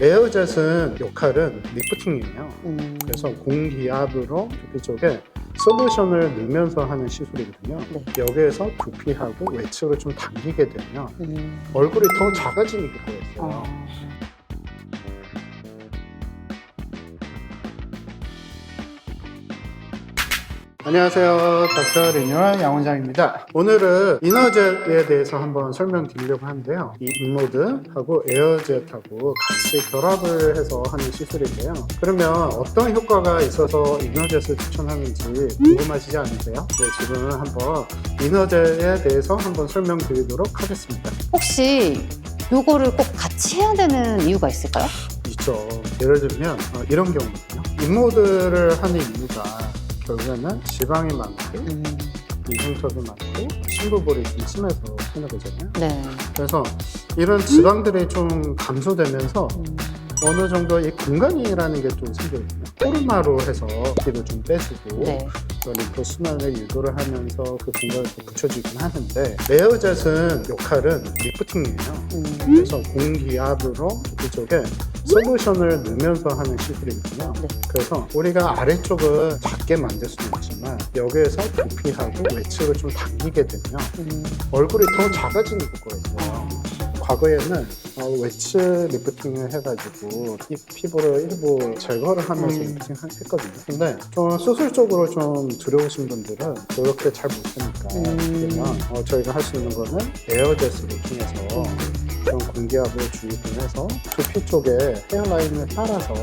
에어젯은 역할은 리프팅이에요. 그래서 공기압으로 두피 쪽에 솔루션을 넣으면서 하는 시술이거든요. 네. 여기에서 두피하고 외측을 좀 당기게 되면 얼굴이 더 작아지는 경우가 있어요. 안녕하세요. 닥터 리뉴얼 양원장입니다. 오늘은 이너젯에 대해서 한번 설명드리려고 하는데요. 이 인모드하고 에어젯하고 같이 결합을 해서 하는 시술인데요. 그러면 어떤 효과가 있어서 이너젯을 추천하는지 궁금하시지 않으세요? 네, 지금 한번 이너젯에 대해서 한번 설명드리도록 하겠습니다. 혹시 요거를 꼭 같이 해야 되는 이유가 있을까요? 있죠. 예를 들면 이런 경우거든요. 인모드를 하는 이유가 결국에는 지방이 많고 이중턱이 많고 심부볼이 좀 심해서 하는 거잖아요. 네. 그래서 이런 지방들이 좀 감소되면서 어느 정도 이 공간이라는 게 좀 생기거든요. 코르마로 해서 피를 좀 빼주고 네. 림프 순환을 유도를 하면서 그 공간을 또 붙여주긴 하는데, 에어젯은 역할은 리프팅이에요. 그래서 공기압으로 두피 쪽에 솔루션을 넣으면서 하는 시술이거든요. 네. 그래서 우리가 아래쪽을 작게 만들 수는 있지만 여기에서 두피하고 외측을 좀 당기게 되면 얼굴이 더 작아지는 효과가 있어요. 과거에는 외측 리프팅을 해가지고 이 피부를 일부 제거를 하면서 리프팅 했거든요. 근데 좀 수술적으로 좀 두려우신 분들은 그렇게 잘 못하니까 그러면 저희가 할 수 있는 거는 에어젯으로 통해서 좀 공기압을 주입을 해서 두피 쪽에 헤어라인을 따라서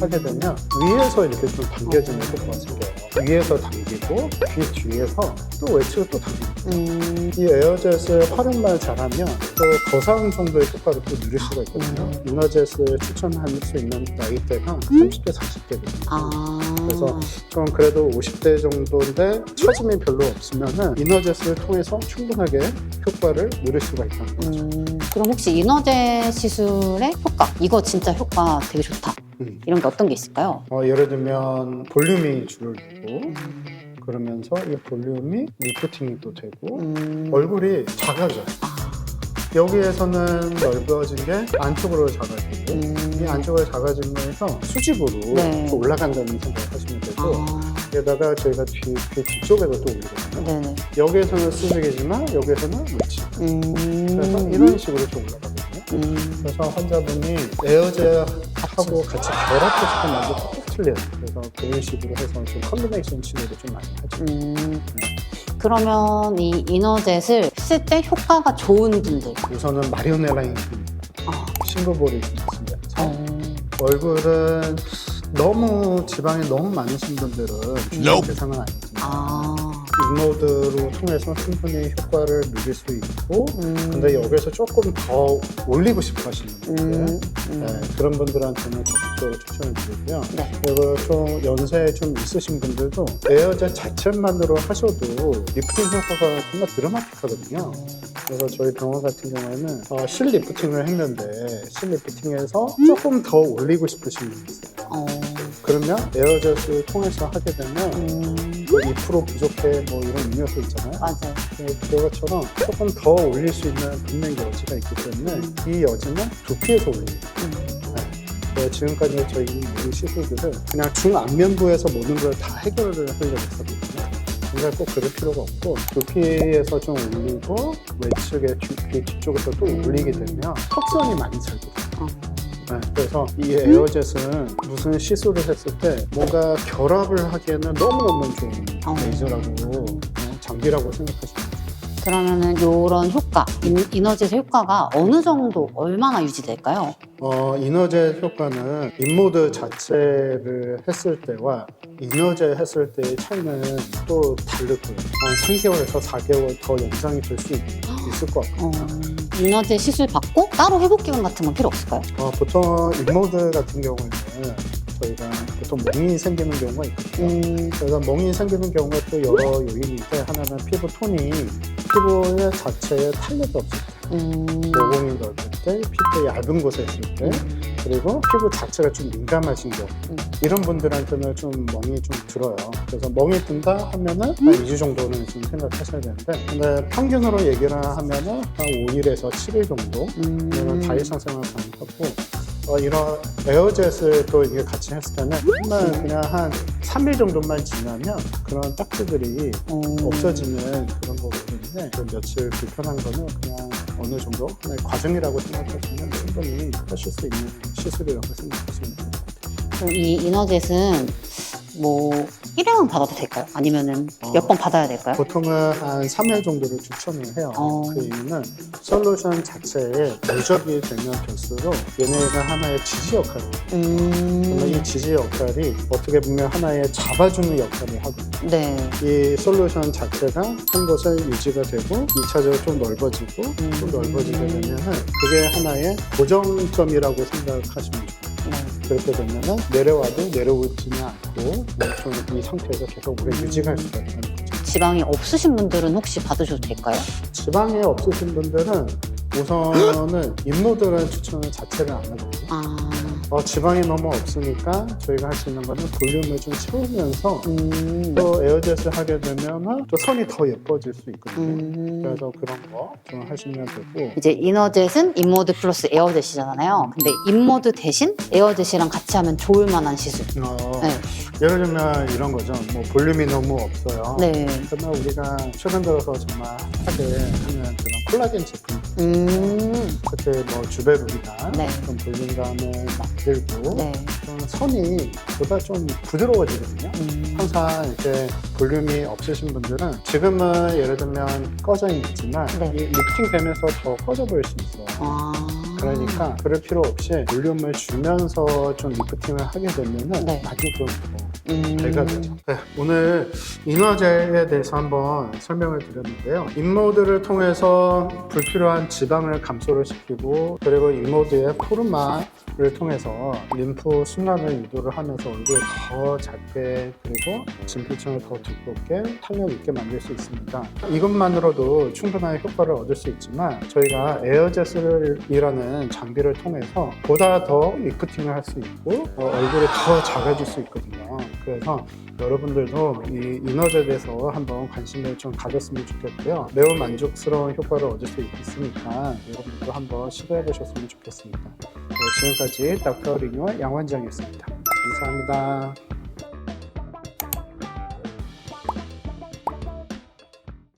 하게 되면 위에서 이렇게 좀 당겨지는 효과가 생겨요. 위에서 당기고 귀 뒤에서 또 외측을 또 당기고, 이 에어젯을 활용만 잘하면 또 거상 정도의 효과를 또 누릴 수가 있거든요. 이너젯을 추천할 수 있는 나이대가 30대, 40대거든요. 그래서 좀 그래도 50대 정도인데 처짐이 별로 없으면은 이너젯을 통해서 충분하게 효과를 누릴 수가 있다는 거죠. 그럼 혹시 이너젯 시술의 효과, 이거 진짜 효과 되게 좋다, 이런 게 어떤 게 있을까요? 예를 들면 볼륨이 줄어들고 그러면서 이 볼륨이 리프팅이 또 되고 얼굴이 작아져요. 여기에서는 넓어진 게 안쪽으로 작아지고 이 안쪽으로 작아진 거에서 수직으로 네. 또 올라간다는 생각을 하시면 되고, 게다가 저희가 귀 뒤쪽에도 또 올리거든요. 네네. 여기에서는 수직이지만 여기에서는 위치. 그래서 이런 식으로 좀 올라가거든요. 그래서 환자분이 에어젯하고 같이 결합했을 때 먼저 톡톡 틀려요. 그래서 그런 식으로 해서 좀 컨비네이션 치료를 좀 많이 하죠. 그러면 이 이너젯을 쓸 때 효과가 좋은 분들, 우선은 마리오넬라인 심부볼이 좀 있습니다. 얼굴은 너무 지방이 너무 많으신 분들은 중요한 대상은 아니거든요. 인모드로 통해서 충분히 효과를 누릴 수 있고, 근데 여기서 조금 더 올리고 싶어 하시는 분들, 그런 분들한테는 적극적으로 추천을 드리고요. 네. 그리고 좀 연세 좀 있으신 분들도 에어젯 자체만으로 하셔도 리프팅 효과가 정말 드라마틱하거든요. 그래서 저희 병원 같은 경우에는 실 리프팅을 했는데 실 리프팅에서 조금 더 올리고 싶으신 분이 있어요. 그러면 에어젯을 통해서 하게 되면 2% 부족해 뭐 이런 음료수 있잖아요. 맞아요. 그것처럼 조금 더 올릴 수 있는 분명 여지가 있기 때문에 이 여지는 두피에서 올립니다. 지금까지 저희 이 시술들은 그냥 중안면부에서 모든 걸 다 해결을 하려고 했거든요. 근데 꼭 그럴 필요가 없고 두피에서 좀 올리고 외측에 귀 뒤쪽에서 또 올리게 되면 턱선이 많이 살거든요. 그래서 이 에어젯은 무슨 시술을 했을 때 뭔가 결합을 하기에는 너무너무 좋은 레이저라고 장비라고 생각하시면 돼요. 그러면은 요런 효과, 이너젯 효과가 어느 정도, 얼마나 유지될까요? 이너젯 효과는 인모드 자체를 했을 때와 이너젯 했을 때의 차이는 또 다르고요. 한 3개월에서 4개월 더 연장이 될 수 있을 것 같아요. 이너젯 시술 받고 따로 회복 기간 같은 건 필요 없을까요? 보통 인모드 같은 경우에는 저희가 보통 멍이 생기는 경우가 있거든요. 그래서 멍이 생기는 경우가 또 여러 요인인데, 하나는 피부 톤이 피부의 자체에 탄력이 없을 때, 모공이 넓을 때, 피부 얇은 곳에 있을 때, 그리고 피부 자체가 좀 민감하신 경우, 이런 분들한테는 좀 멍이 좀 들어요. 그래서 멍이 든다 하면은 한 2주 정도는 좀 생각하셔야 되는데, 근데 평균으로 얘기를 하면은 한 5일에서 7일 정도 다 일상생활 가능하고, 이런 에어젯을 또 이게 같이 했을 때는 정말 그냥 한 3일 정도만 지나면 그런 딱지들이 없어지는 그런 거기 때문에 그 며칠 불편한 거는 그냥 어느 정도 하나의 과정이라고 생각하시면 충분히 하실 수 있는 시술이라고 생각하시면 됩니다. 그럼 이 이너젯은 뭐 일회만 받아도 될까요? 아니면은 몇 번 받아야 될까요? 보통은 한 3회 정도를 추천을 해요. 그 이유는 솔루션 자체에 누적이 되면 될수록 얘네가 하나의 지지 역할을 해요. 그러면 이 지지 역할이 어떻게 보면 하나의 잡아주는 역할을 하거든요. 네. 이 솔루션 자체가 한 곳에 유지가 되고 2차적으로 좀 넓어지고 좀 넓어지게 되면은 그게 하나의 고정점이라고 생각하시면 좋아요. 그렇게 되면은 내려와도 내려오지는 않고 좀 이 상태에서 계속 오래 유지할 수가 있는 거죠. 지방이 없으신 분들은 혹시 받으셔도 될까요? 지방이 없으신 분들은 우선은 인모들은 추천을 자체를 안 하거든요. 지방이 너무 없으니까 저희가 할 수 있는 거는 볼륨을 좀 채우면서 또 에어젯을 하게 되면 또 선이 더 예뻐질 수 있거든요. 그래서 그런 거 좀 하시면 되고 이제 이너젯은 인모드 플러스 에어젯이잖아요. 근데 인모드 대신 에어젯이랑 같이 하면 좋을 만한 시술. 네. 예를 들면 이런 거죠. 뭐 볼륨이 너무 없어요. 네. 그러면 우리가 최근 들어서 정말 핫하게 하는 그런 콜라겐 제품 그때 뭐 주베룩이나 네. 그런 볼륨감을 만들고 네. 그런 선이 보다 좀 부드러워지거든요. 항상 이렇게 볼륨이 없으신 분들은 지금은 예를 들면 꺼져 있지만 네. 이 리프팅 되면서 더 꺼져 보일 수 있어요. 그러니까 그럴 필요 없이 볼륨을 주면서 좀 리프팅을 하게 되면은 네. 나중에 또 배가 되죠. 네, 오늘 이너젤에 대해서 한번 설명을 드렸는데요. 인모드를 통해서 불필요한 지방을 감소를 시키고 그리고 인모드의 포르마를 통해서 림프 순환을 유도를 하면서 얼굴을 더 작게 그리고 진피층을 더 두껍게 탄력 있게 만들 수 있습니다. 이것만으로도 충분한 효과를 얻을 수 있지만 저희가 에어젯이라는 장비를 통해서 보다 더 리프팅을 할 수 있고 얼굴이 더 작아질 수 있거든요. 그래서 여러분들도 이 이너젯에서 한번 관심을 좀 가졌으면 좋겠고요. 매우 만족스러운 효과를 얻을 수 있으니까 여러분들도 한번 시도해 보셨으면 좋겠습니다. 지금까지 닥터 리뉴얼 양원장이었습니다. 감사합니다.